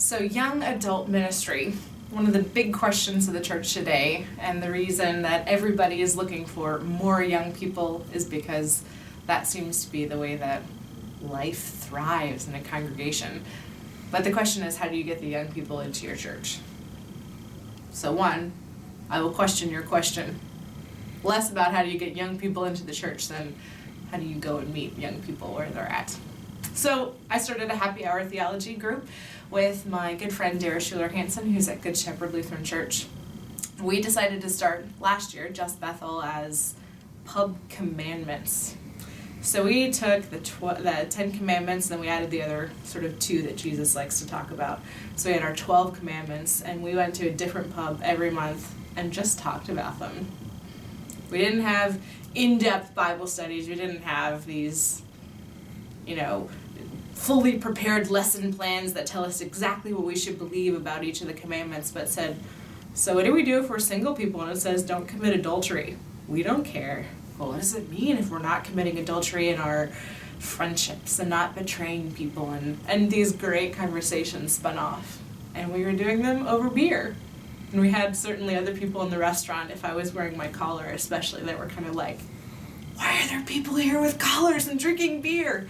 So young adult ministry, one of the big questions of the church today, and the reason that everybody is looking for more young people is because that seems to be the way that life thrives in a congregation. But the question is, how do you get the young people into your church? So one, I will question your question. Less about how do you get young people into the church than how do you go and meet young people where they're at. So I started a happy hour theology group with my good friend Dara Schuler-Hansen, who's at Good Shepherd Lutheran Church. We decided to start last year, Just Bethel, as pub commandments. So we took the 10 commandments, and then we added the other sort of 2 that Jesus likes to talk about. So we had our 12 commandments, and we went to a different pub every month and just talked about them. We didn't have in-depth Bible studies. We didn't have these, fully prepared lesson plans that tell us exactly what we should believe about each of the commandments, but said, so what do we do if we're single people and it says don't commit adultery? We don't care. Well, what does it mean if we're not committing adultery in our friendships and not betraying people? And these great conversations spun off. And we were doing them over beer. And we had certainly other people in the restaurant, if I was wearing my collar especially, that were kind of like, why are there people here with collars and drinking beer?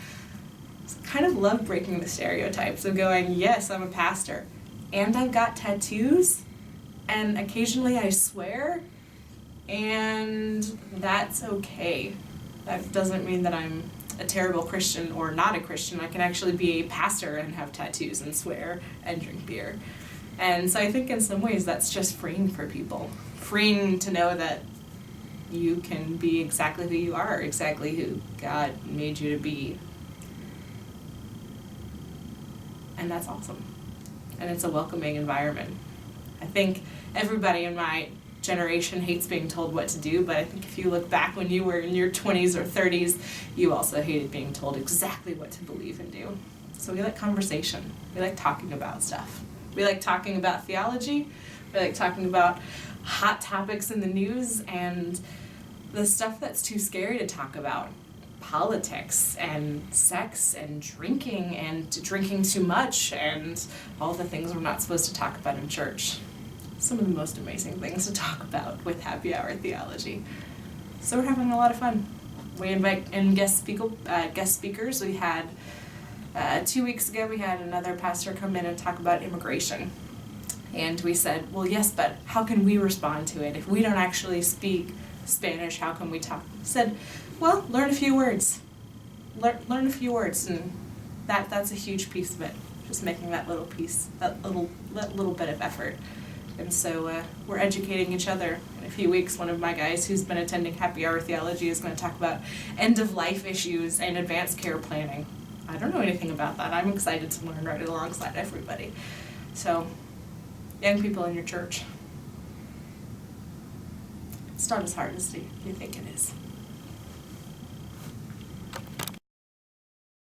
I kind of love breaking the stereotypes of going, yes, I'm a pastor, and I've got tattoos, and occasionally I swear, and that's okay. That doesn't mean that I'm a terrible Christian or not a Christian. I can actually be a pastor and have tattoos and swear and drink beer. And so I think in some ways that's just freeing for people. Freeing to know that you can be exactly who you are, exactly who God made you to be. And that's awesome. And it's a welcoming environment. I think everybody in my generation hates being told what to do, but I think if you look back when you were in your 20s or 30s, you also hated being told exactly what to believe and do. So we like conversation. We like talking about stuff. We like talking about theology. We like talking about hot topics in the news and the stuff that's too scary to talk about. Politics and sex and drinking too much and all the things we're not supposed to talk about in church. Some of the most amazing things to talk about with happy hour theology. So we're having a lot of fun. We invite in guest speakers. We had 2 weeks ago, we had another pastor come in and talk about immigration. And we said, well, yes, but how can we respond to it? If we don't actually speak Spanish, how can we talk? He said, well, learn a few words. Learn a few words, and that's a huge piece of it. Just making that little piece, that little bit of effort. And so we're educating each other. In a few weeks, one of my guys who's been attending Happy Hour Theology is going to talk about end-of-life issues and advanced care planning. I don't know anything about that. I'm excited to learn right alongside everybody. So, young people in your church, it's not as hard as you think it is.